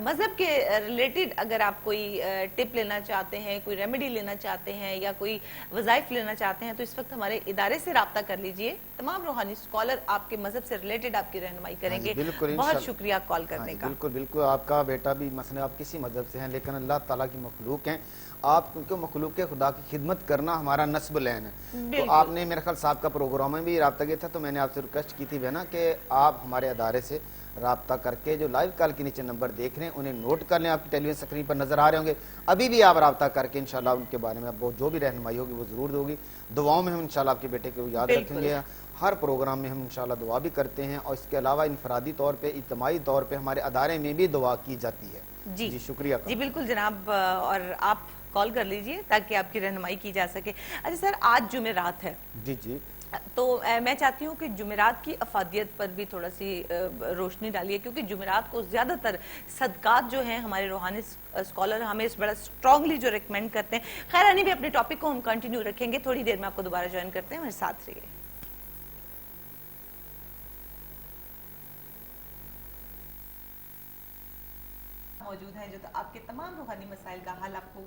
مذہب کے ریلیٹڈ اگر آپ کوئی ٹپ لینا چاہتے ہیں، کوئی ریمیڈی لینا چاہتے ہیں یا کوئی وظائف لینا چاہتے ہیں تو اس وقت ہمارے ادارے سے رابطہ کر لیجئے۔ تمام روحانی اسکالر آپ کے مذہب سے ریلیٹڈ آپ کی رہنمائی کریں گے۔ بہت شکریہ کال کرنے کا۔ بالکل بالکل، آپ کا بیٹا بھی مثلا آپ کسی مذہب سے ہیں لیکن اللہ تعالیٰ کی مخلوق ہیں، آپ کیونکہ مخلوق خدا کی خدمت کرنا ہمارا نسب لین ہے۔ تو آپ نے میرے خیال صاحب کا پروگرام میں بھی رابطہ کیا تھا، تو میں نے آپ سے ریکویسٹ کی تھی بہنا کہ آپ ہمارے ادارے سے رابطہ کر کے جو لائیو کال کے نیچے نمبر دیکھ رہے ہیں انہیں نوٹ کر لیں، آپ کی ٹیلی ویژن اسکرین پر نظر آ رہے ہوں گے، ابھی بھی آپ رابطہ کر کے انشاءاللہ ان کے بارے میں جو بھی رہنمائی ہوگی وہ ضرور ہوگی۔ دعاؤں میں ہم انشاءاللہ آپ کے بیٹے کو یاد رکھیں گے، ہر پروگرام میں ہم انشاءاللہ دعا بھی کرتے ہیں، اور اس کے علاوہ انفرادی طور پہ اجتماعی طور پہ ہمارے ادارے میں بھی دعا کی جاتی ہے۔ جی شکریہ۔ جی بالکل جناب، اور آپ کال کر لیجئے تاکہ آپ کی رہنمائی کی جا سکے۔ اچھا سر، آج جمعرات ہے، جی جی، تو میں چاہتی ہوں کہ جمعرات کی افادیت پر بھی تھوڑا سی روشنی ڈالیے، کیونکہ جمعرات کو زیادہ تر صدقات جو ہیں ہمارے روحانی اسکالر ہمیں اس بڑا اسٹرانگلی جو ریکمینڈ کرتے ہیں۔ خیر انی بھی اپنے ٹاپک کو ہم کنٹینیو رکھیں گے، تھوڑی دیر میں آپ کو دوبارہ جوائن کرتے ہیں، ہمارے ساتھ رہیے۔ موجود ہیں جو آپ کے تمام روحانی مسائل کا حل آپ کو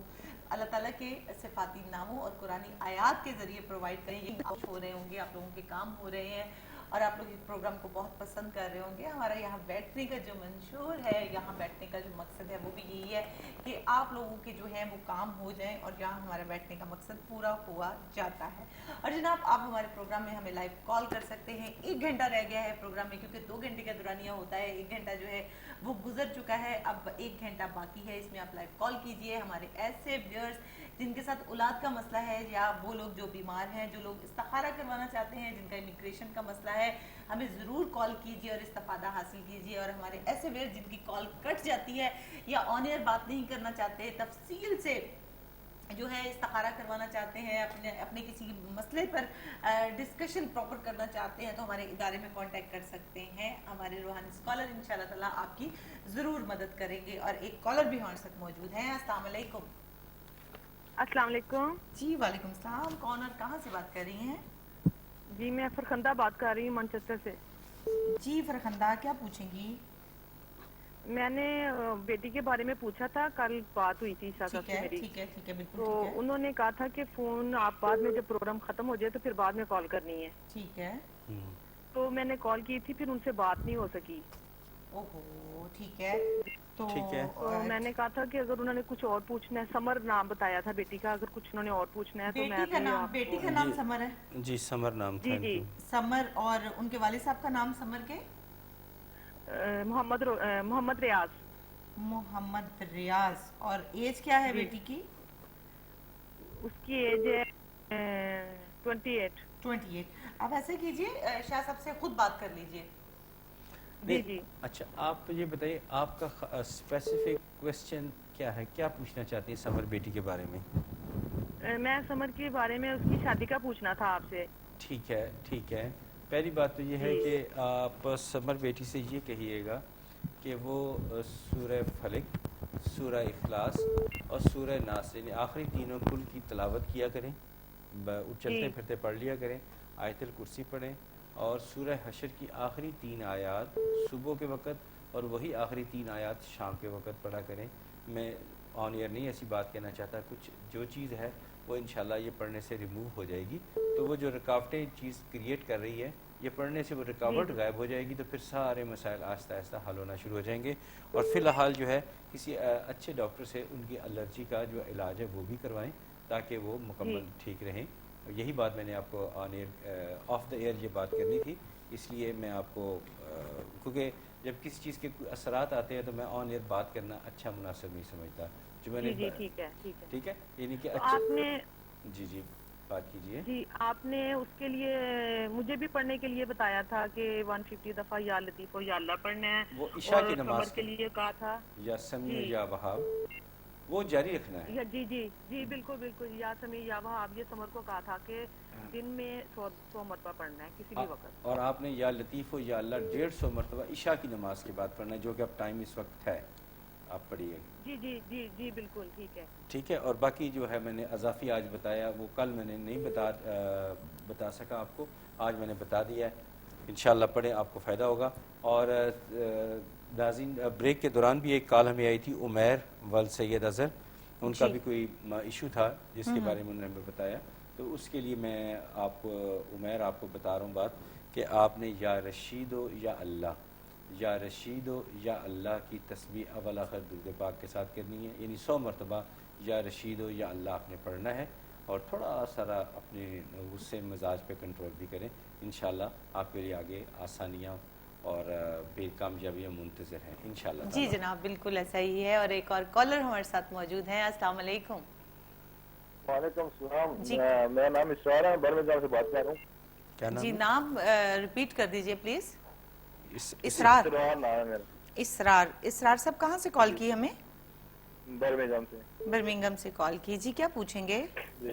اللہ تعالیٰ کے صفاتی ناموں اور قرآنی آیات کے ذریعے پرووائڈ کریں گے۔ ہو رہے ہوں گے، آپ لوگوں کے کام ہو رہے ہیں اور آپ لوگ اس پروگرام کو بہت پسند کر رہے ہوں گے۔ ہمارا یہاں بیٹھنے کا جو منشور ہے، یہاں بیٹھنے کا جو مقصد ہے وہ بھی یہی ہے کہ آپ لوگوں کے جو ہیں وہ کام ہو جائیں اور یہاں ہمارا بیٹھنے کا مقصد پورا ہوا جاتا ہے۔ اور جناب آپ ہمارے پروگرام میں ہمیں لائیو کال کر سکتے ہیں۔ 1 گھنٹہ رہ گیا ہے پروگرام میں، کیونکہ 2 گھنٹے کا دورانیہ ہوتا ہے، 1 گھنٹہ جو ہے وہ گزر چکا ہے، اب 1 گھنٹہ باقی ہے۔ اس میں آپ لائیو کال کیجئے۔ ہمارے ایسے ویئرز جن کے ساتھ اولاد کا مسئلہ ہے، یا وہ لوگ جو بیمار ہیں، جو لوگ استخارہ کروانا چاہتے ہیں، جن کا امیگریشن کا مسئلہ ہے، ہمیں ضرور کال کیجئے اور استفادہ حاصل کیجئے۔ اور ہمارے ایسے ویئر جن کی کال کٹ جاتی ہے یا آن ایئر بات نہیں کرنا چاہتے، تفصیل سے جو ہے استخارہ کروانا چاہتے ہیں، اپنے کسی مسئلے پر ڈسکشن پراپر کرنا چاہتے ہیں، تو ہمارے ادارے میں کانٹیکٹ کر سکتے ہیں۔ ہمارے روحانی اسکالر انشاءاللہ تعالیٰ آپ کی ضرور مدد کریں گے۔ اور ایک کالر بھی ہمارے ساتھ موجود ہیں۔ السلام علیکم۔ السلام علیکم جی وعلیکم السلام، کون اور کہاں سے بات کر رہی ہیں؟ جی میں فرخندہ بات کر رہی ہوں مانچسٹر سے۔ جی فرخندہ، کیا پوچھیں گی؟ میں نے بیٹی کے بارے میں پوچھا تھا، کل بات ہوئی تھی شاہ صاحب سے میری، ٹھیک ہے بالکل تو ٹھیک ہے۔ انہوں نے کہا تھا کہ فون آپ بعد میں جب پروگرام ختم ہو جائے تو پھر بعد میں کال کرنی ہے۔ ٹھیک ہے۔ تو میں نے کال کی تھی، پھر ان سے بات نہیں ہو سکی۔ اوہو، ٹھیک ہے۔ تو میں نے کہا تھا کہ اگر انہوں نے کچھ اور پوچھنا ہے، سمر نام بتایا تھا بیٹی کا، اگر کچھ انہوں نے اور پوچھنا ہے تو میں بیٹی کا نام سمر ہے؟ جی سمر نام تھا۔ جی سمر، اور ان کے والد صاحب کا نام سمر کے؟ محمد ریاض۔ محمد ریاض۔ اور ایج کیا ہے بیٹی کی؟ اس کی ایج ہے 28۔ آپ ایسے کیجئے، شاہ صاحب سے خود بات کر لیجئے۔ جی اچھا آپ یہ بتائیے آپ کا اسپیسیفک کویسچن کیا ہے، کیا پوچھنا چاہتی ہیں سمر بیٹی کے بارے میں؟ میں سمر کے بارے میں اس کی شادی کا پوچھنا تھا آپ سے۔ ٹھیک ہے۔ پہلی بات تو یہ ہے کہ آپ سمر بیٹی سے یہ کہیے گا کہ وہ سورہ فلق، سورہ اخلاص اور سورہ ناس، یعنی آخری تینوں کل کی تلاوت کیا کریں، چلتے پھرتے پڑھ لیا کریں، آیت الکرسی پڑھیں، اور سورہ حشر کی آخری 3 آیات صبح کے وقت اور وہی آخری 3 آیات شام کے وقت پڑھا کریں۔ میں آن ایئر نہیں ایسی بات کہنا چاہتا، کچھ جو چیز ہے وہ انشاءاللہ یہ پڑھنے سے ریموو ہو جائے گی، تو وہ جو رکاوٹیں چیز کریٹ کر رہی ہے، یہ پڑھنے سے وہ رکاوٹ غائب ہو جائے گی، تو پھر سارے مسائل آہستہ آہستہ حل ہونا شروع ہو جائیں گے۔ اور فی الحال جو ہے کسی اچھے ڈاکٹر سے ان کی الرجی کا جو علاج ہے وہ بھی کروائیں، تاکہ وہ مکمل ٹھیک رہیں۔ یہی بات میں نے آپ کو آن ایئر آف دا ایئر یہ بات کرنی تھی، اس لیے میں آپ کو کیونکہ جب کسی چیز کے اثرات آتے ہیں تو میں آن ایئر بات کرنا اچھا مناسب نہیں سمجھتا، جو میں نے ٹھیک ہے، یعنی کہ اچھا جی بات کیجیے۔ جی آپ نے اس کے لیے مجھے بھی پڑھنے کے لیے بتایا تھا کہ 150 دفعہ یا لطیف و یا اللہ پڑھنا ہے، وہ عشاء کی نماز کے لیے کہا تھا، یا سمیع یا وہاب، وہ جاری رکھنا ہے۔ جی بالکل، یا سمیع یا وہاب، یہ سمر کو کہا تھا کہ دن میں 100 مرتبہ پڑھنا ہے کسی بھی وقت، اور آپ نے یا لطیف و یا اللہ 150 مرتبہ عشاء کی نماز کے بعد پڑھنا ہے، جو کہ اب ٹائم اس وقت ہے، آپ پڑھیے۔ جی بالکل ٹھیک ہے۔ اور باقی جو ہے میں نے اضافی آج بتایا، وہ کل میں نے نہیں بتا سکا آپ کو، آج میں نے بتا دیا ہے، انشاءاللہ پڑھیں، آپ کو فائدہ ہوگا۔ اور ناظرین بریک کے دوران بھی ایک کال ہمیں آئی تھی، عمیر ول سید اظہر، ان کا بھی کوئی ایشو تھا جس کے بارے میں انہوں نے بتایا، تو اس کے لیے میں آپ کو عمیر آپ کو بتا رہا ہوں بات، کہ آپ نے یا رشید و یا اللہ، یا رشید و یا اللہ کی تسبیح اول آخر درود پاک کے ساتھ کرنی ہے، یعنی 100 مرتبہ یا رشید و یا اللہ آپ نے پڑھنا ہے، اور تھوڑا سارا اپنے غصے مزاج پہ کنٹرول بھی کریں، انشاءاللہ آپ کے لیے آگے آسانیاں اور بے کامیابیاں منتظر ہیں انشاءاللہ۔ جی جناب بالکل ایسا ہی ہے۔ اور ایک اور کالر ہمارے ساتھ موجود ہیں۔ السلام علیکم۔ وعلیکم السلام، میرا نام اسرار ہے، برمنگھم سے بات کر رہا ہوں۔ کیا نام؟ جی نام ریپیٹ کر دیجئے پلیز۔ اسرار نام ہے میرا۔ اسرار صاحب کہاں سے کال کی ہمیں؟ برمنگھم سے برمنگھم سے کال کی۔ جی کیا پوچھیں گے؟ جی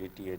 88,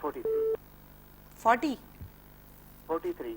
43। 40? 43।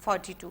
42।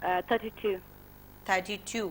32। 32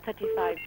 35।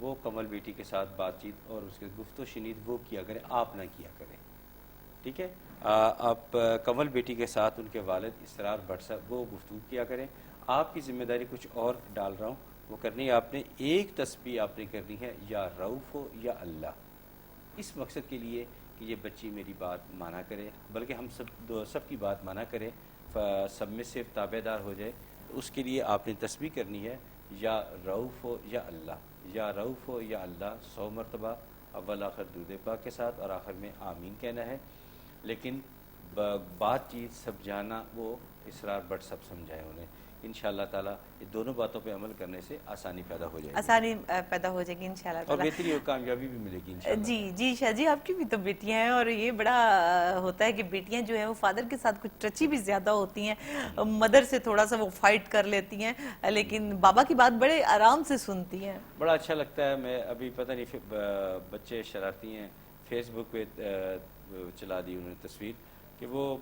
وہ کمل بیٹی کے ساتھ بات چیت اور اس کے گفت و شنید وہ کیا کریں، آپ نہ کیا کریں، ٹھیک ہے؟ آپ کمل بیٹی کے ساتھ ان کے والد اسرار بٹ صاحب وہ گفتگو کیا کریں. آپ کی ذمہ داری کچھ اور ڈال رہا ہوں وہ کرنی ہے آپ نے. ایک تسبیح آپ نے کرنی ہے، یا رؤوف ہو یا اللہ، اس مقصد کے لیے کہ یہ بچی میری بات مانا کرے، بلکہ ہم سب کی بات مانا کرے، سب میں صرف تابع دار ہو جائے. اس کے لیے آپ نے تسبیح کرنی ہے، یا رؤوف ہو یا اللہ، یا رؤوف ہو یا اللہ 100 مرتبہ اول آخر درود پاک کے ساتھ، اور آخر میں آمین کہنا ہے. لیکن بات چیت سب جانا وہ اسرار بٹ سب سمجھائے انہیں. انشاءاللہ تعالیٰ یہ دونوں باتوں پہ عمل کرنے سے آسانی پیدا ہو جائے گی، آسانی پیدا ہو جائے گی انشاءاللہ اور تعالیٰ. بہتری اور کامیابی بھی ملے گی انشاءاللہ. جی شاہ جی، آپ کی بھی تو بیٹیاں ہیں، اور یہ بڑا ہوتا ہے کہ بیٹیاں جو ہیں وہ فادر کے ساتھ کچھ ٹچی بھی زیادہ ہوتی ہیں، مدر سے تھوڑا سا وہ فائٹ کر لیتی ہیں، لیکن بابا کی بات بڑے آرام سے سنتی ہیں. بڑا اچھا لگتا ہے. میں ابھی پتہ نہیں بچے شرارتی ہیں، فیس بک پہ چلا دی انہوں نے تصویر کہ وہ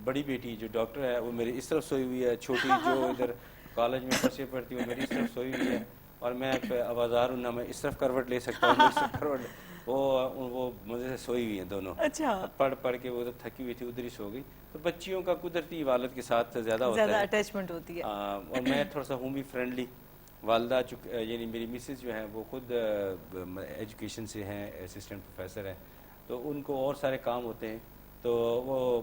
بڑی بیٹی جو ڈاکٹر ہے وہ میری اس طرف سوئی ہوئی ہے، چھوٹی جو ادھر کالج میں فرسٹ ایئر پڑھتی ہے وہ میری اس طرف سوئی ہوئی ہے، اور میں آوازار ہوں نہ میں اس طرف کروٹ لے سکتا ہوں نہ اس طرف کروٹ. وہ مجھے سے سوئی ہوئی ہیں دونوں. اچھا، پڑھ کے وہ تھکی ہوئی تھی ادھر ہی سو گئی. تو بچیوں کا قدرتی والد کے ساتھ زیادہ ہوتا زیادہ ہے، اٹیچمنٹ ہوتی ہے. اور میں تھوڑا سا ہوں بھی فرینڈلی. والدہ یعنی میری مسز جو ہیں وہ خود ایجوکیشن سے ہیں، اسسٹنٹ پروفیسر ہیں، تو ان کو اور سارے کام ہوتے ہیں، تو وہ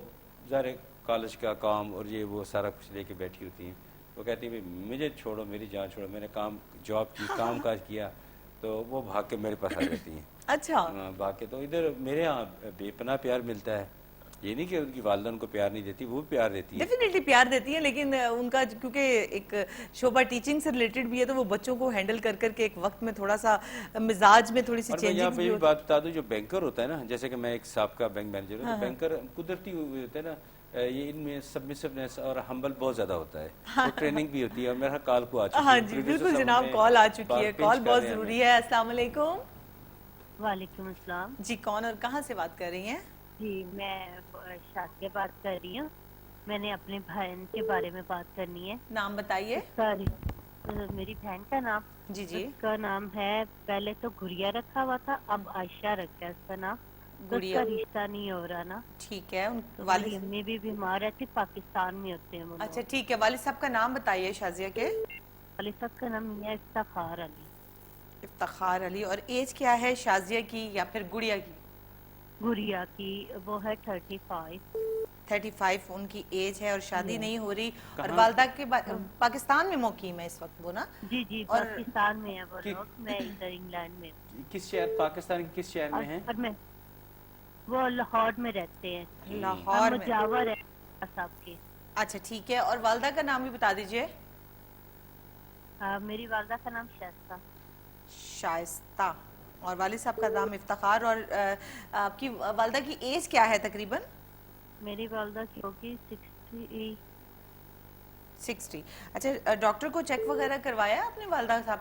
ظاہر کالج کا کام اور یہ وہ سارا کچھ لے کے بیٹھی ہوتی ہیں. وہ کہتی ہیں مجھے چھوڑو، میری جان چھوڑو، میں نے جاب کی، کام کاج کیا، تو وہ بھاگ کے میرے پاس آ جاتی ہیں. اچھا، بھاگ کے تو ادھر میرے ہاں بے پناہ پیار ملتا ہے. یہ نہیں کہ ان کی والدہ ان کو پیار نہیں دیتی، وہ بھی پیار دیتی ہے. ڈیفینیٹلی پیار دیتی ہیں، لیکن ان کا کیونکہ ایک شعبہ ٹیچنگ سے ریلیٹڈ بھی ہے، تو وہ بچوں کو ہینڈل کر کے ایک وقت میں تھوڑا سا مزاج میں تھوڑی سی اور میں یہاں چینجنگ پہ بھی بھی بات بتا دوں، جو بینکر ہوتا ہے نا، جیسے کہ میں ایک سابقہ بینک مینیجر ہوں، تو بینکر قدرتی ہوتا ہے نا، یہ ان میں سبمسونیس اور ہمبل بہت زیادہ ہوتا ہے. تو ٹریننگ بھی ہوتی ہے، اور میرا کال کو آ چکی ہے. ہاں جی بالکل جناب، کال آ چکی ہے، کال بہت ضروری ہے. السلام علیکم. وعلیکم السلام. جی کون اور کہاں سے بات کر رہی ہیں؟ جی میں شاذیہ بات کر رہی ہوں. میں نے اپنے بہن کے بارے میں بات کرنی ہے. نام بتائیے. میری بہن کا نام، جی اس کا نام ہے، پہلے تو گڑیا رکھا ہوا تھا، اب عائشہ رکھا ہے اس کا نام. اس کا رشتہ نہیں ہو رہا نا. ٹھیک ہے. میری امی بھی بیمار رہتی، پاکستان میں ہوتے ہیں وہ. اچھا ٹھیک ہے. والد صاحب کا نام بتائیے شازیہ کے. والد صاحب کا نام ہے افتخار علی. افتخار علی. اور ایج کیا ہے شازیہ کی یا پھر گڑیا کی؟ گڑیا کی وہ ہے 35 ان کی ایج ہے، اور شادی نہیں ہو رہی. اور والدہ کے پاکستان میں مقیم ہے اس وقت وہ نا؟ جی جی پاکستان میں ہے وہ لوگ، میں ادھر انگلینڈ میں. کس شہر پاکستان کے کس شہر میں ہیں؟ وہ لاہور میں رہتے ہیں. لاہور میں. مجاور ہے صاحب کے. اچھا ٹھیک ہے. اور والدہ کا نام بھی بتا دیجئے. میری والدہ کا نام شائستہ. اور والد صاحب کا نام افتخار. اور آپ کی والدہ کی ایج کیا ہے تقریباً؟ میری والدہ کی ہوگی 60. اچھا ڈاکٹر کو چیک وغیرہ کروایا اپنی والدہ صاحب؟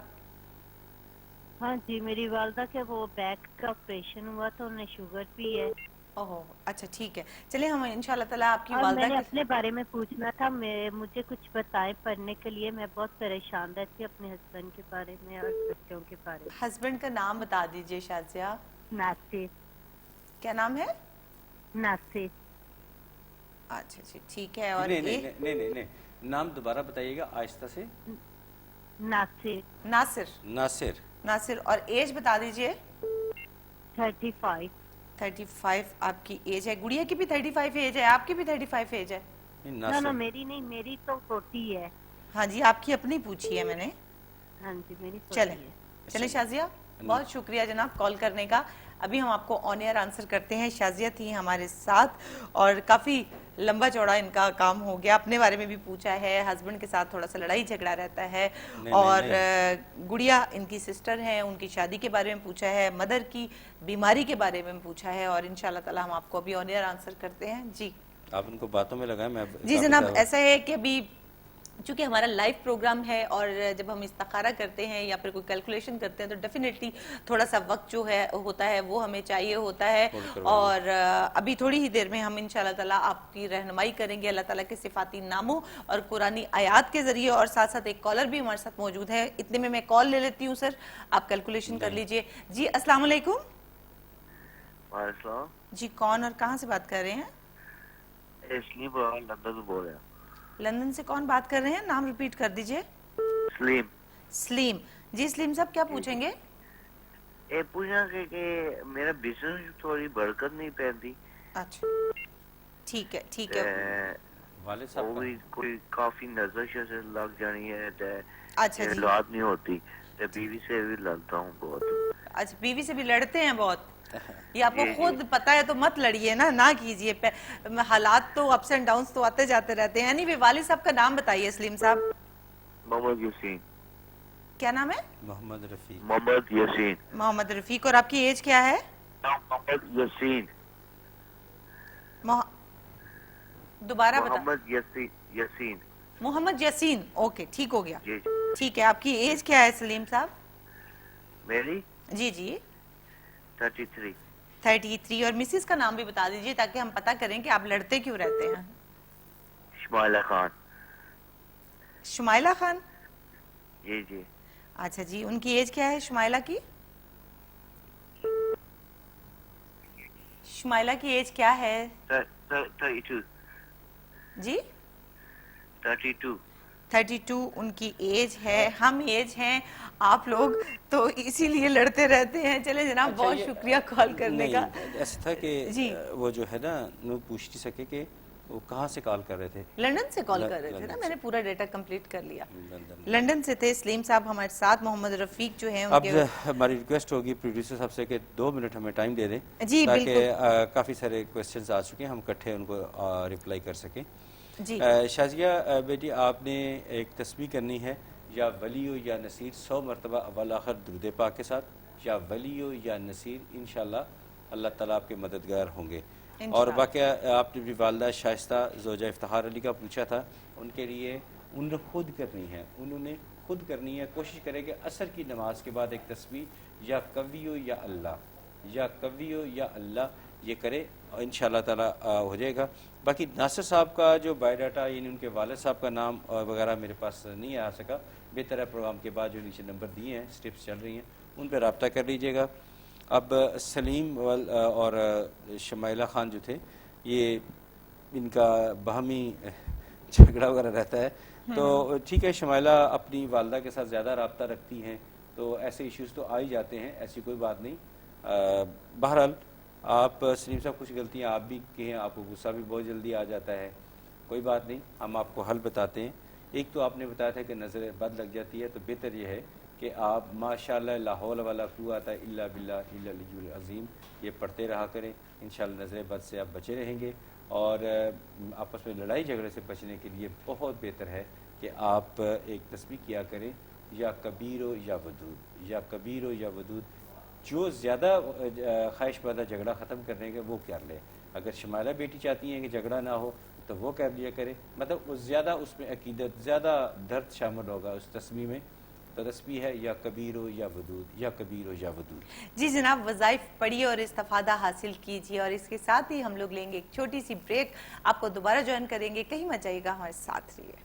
ہاں جی، میری والدہ کے وہ بیک کا آپریشن ہوا تھا، انہیں شوگر بھی ہے. اوہ اچھا ٹھیک ہے. چلیں ہم انشاءاللہ تعالیٰ آپ کی والدہ میں نے اپنے بارے میں پوچھنا تھا، مجھے کچھ بتائیں پڑھنے کے لیے. میں بہت پریشان رہتی ہوں اپنے ہسبینڈ کے بارے میں اور بچوں کے بارے میں. ہسبینڈ کا نام بتا دیجئے شازیہ. ناصر. کیا نام ہے؟ ناصر. اچھا جی ٹھیک ہے. اور نہیں نام دوبارہ بتائیے گا آہستہ سے. ناصر. اور ایج بتا دیجئے. 35 آپ کی ایج ہے. گڑیا کی بھی 35 ایج ہے، آپ کی بھی 35 ایج ہے؟ نہ میری نہیں، میری تو 40 ہے. ہاں جی آپ کی اپنی پوچھی ہے میں نے. ہاں جی میری. چلیں شازیہ، بہت شکریہ جناب کال کرنے کا. ابھی ہم آپ کو آن ایئر آنسر کرتے ہیں. شازیہ تھی ہمارے ساتھ اور کافی لمبا چوڑا ان کا کام ہو گیا. اپنے بارے میں بھی پوچھا ہے، ہسبینڈ کے ساتھ تھوڑا سا لڑائی جھگڑا رہتا ہے، اور گڑیا ان کی سسٹر ہیں، ان کی شادی کے بارے میں پوچھا ہے، مدر کی بیماری کے بارے میں پوچھا ہے، اور انشاءاللہ تعالی ہم آپ کو ابھی آن ایئر آنسر کرتے ہیں. جی آپ ان کو باتوں میں لگائیں. جی جناب ایسا ہے کہ ابھی چونکہ ہمارا لائیو پروگرام ہے اور جب ہم استخارہ کرتے ہیں یا پھر کوئی کیلکولیشن کرتے ہیں تو ڈیفینیٹلی تھوڑا سا وقت جو ہے ہوتا ہے وہ ہمیں چاہیے ہوتا ہے، اور ابھی تھوڑی ہی دیر میں ہم انشاءاللہ تعالیٰ آپ کی رہنمائی کریں گے اللہ تعالیٰ کے صفاتی ناموں اور قرآنی آیات کے ذریعے، اور ساتھ ساتھ ایک کالر بھی ہمارے ساتھ موجود ہے۔ اتنے میں کال لے لیتی ہوں سر، آپ کیلکولیشن کر لیجئے۔ جی السلام علیکم۔ وعلیکم السلام جی کون اور کہاں سے بات کر رہے ہیں؟ اسلیم لندن سے بول رہے ہیں۔ لندن سے کون بات کر رہے ہیں؟ نام ریپیٹ کر دیجئے۔ سلیم۔ سلیم جی، سلیم صاحب کیا پوچھیں گے؟ یہ پوچھنا کہ میرا بزنس تھوڑی برکت نہیں پہنتی۔ اچھا ٹھیک ہے ٹھیک ہے۔ والد صاحب وہ بھی کوئی کافی نظر سے لگ جانی ہے، اچھا جی، اولاد نہیں ہوتی، بیوی سے بھی لڑتا ہوں بہت۔ اچھا بیوی سے بھی لڑتے ہیں بہت؟ یہ آپ کو خود پتا ہے تو مت لڑیے نا، نہ کیجئے، حالات تو اپس اینڈ ڈاؤنز تو آتے جاتے رہتے ہیں۔ نہیں والد صاحب کا نام بتائیے سلیم صاحب۔ محمد یاسین۔ کیا نام ہے؟ محمد رفیق۔ محمد یاسین۔ محمد رفیق۔ اور آپ کی ایج کیا ہے؟ محمد یاسین۔ دوبارہ بتا۔ محمد یاسین۔ محمد یاسین، اوکے ٹھیک ہو گیا۔ جی ٹھیک ہے، آپ کی ایج کیا ہے سلیم صاحب؟ میری جی جی 33۔ 33۔ اور مسز کا نام بھی بتا دیجئے تاکہ ہم پتہ کریں کہ آپ لڑتے کیوں رہتے ہیں۔ شمائلہ خان۔ شمائلہ خان؟ جی جی۔ اچھا جی، ان کی ایج کیا ہے شمائلہ کی؟ شمائلہ کی ایج کیا ہے؟ 32۔ جی 32۔ 32 ان کی ایج ہے، ہم ایج ہیں آپ لوگ، تو اسی لیے لڑتے رہتے ہیں۔ چلے جناب بہت شکریہ کال کرنے کا۔ ایسا تھا کہ وہ جو ہے نا وہ پوچھ نہیں سکے کہ وہ کہاں سے کال کر رہے تھے؟ لندن سے کال کر رہے تھے نا، میں نے پورا ڈیٹا کمپلیٹ کر لیا۔ لندن سے تھے سلیم صاحب ہمارے ساتھ۔ محمد رفیق جو ہیں اب ہماری ریکویسٹ ہوگی پروڈیوسر صاحب سے کہ 2 منٹ ہمیں ٹائم دے دیں تاکہ کافی سارے کویسچنز آ چکے ہیں، ہم اکٹھے ان کو ریپلائی کر سکیں۔ جی شازیہ بیٹی، آپ نے ایک تسبیح کرنی ہے، یا ولیو یا نصیر 100 مرتبہ اول آخر درود پاک کے ساتھ، یا ولیو یا نصیر، انشاءاللہ اللہ تعالیٰ آپ کے مددگار ہوں گے۔ اور واقعہ آپ نے بھی والدہ شائستہ زوجہ افتخار علی کا پوچھا تھا، ان کے لیے انہوں نے خود کرنی ہے۔ کوشش کرے کہ عصر کی نماز کے بعد ایک تسبیح یا قویو یا اللہ یہ کرے، انشاءاللہ تعالیٰ ہو جائے گا۔ باقی ناصر صاحب کا جو بایو ڈاٹا یعنی ان کے والد صاحب کا نام وغیرہ میرے پاس نہیں آ سکا، بہتر ہے پروگرام کے بعد جو نیچے نمبر دیے ہیں، سٹیپس چل رہی ہیں، ان پہ رابطہ کر لیجئے گا۔ اب سلیم اور شمائلہ خان جو تھے، یہ ان کا باہمی جھگڑا وغیرہ رہتا ہے، تو ٹھیک ہے شمائلہ اپنی والدہ کے ساتھ زیادہ رابطہ رکھتی ہیں تو ایسے ایشوز تو آ ہی جاتے ہیں، ایسی کوئی بات نہیں۔ بہرحال آپ سلیم صاحب کچھ غلطیاں آپ بھی کہیں، آپ کو غصہ بھی بہت جلدی آ جاتا ہے، کوئی بات نہیں، ہم آپ کو حل بتاتے ہیں۔ ایک تو آپ نے بتایا تھا کہ نظر بد لگ جاتی ہے، تو بہتر یہ ہے کہ آپ ماشاءاللہ لا حول ولا قوت الا باللہ العلی العظیم یہ پڑھتے رہا کریں، انشاءاللہ نظر بد سے آپ بچے رہیں گے۔ اور آپس میں لڑائی جھگڑے سے بچنے کے لیے بہت بہتر ہے کہ آپ ایک تسبیح کیا کریں، یا کبیرو یا ودود، جو زیادہ خواہش پیدا جھگڑا ختم کرنے کے وہ کر لے۔ اگر شمائلہ بیٹی چاہتی ہیں کہ جھگڑا نہ ہو تو وہ کر لیا کرے، مطلب زیادہ اس میں عقیدت، زیادہ درد شامل ہوگا اس تسبیح میں، تو تسبیح ہے یا کبیرو یا ودود۔ جی جناب وظائف پڑھیے اور استفادہ حاصل کیجیے، اور اس کے ساتھ ہی ہم لوگ لیں گے ایک چھوٹی سی بریک، آپ کو دوبارہ جوائن کریں گے، کہیں مت جائیے گا، ہمارے ساتھ رہیے۔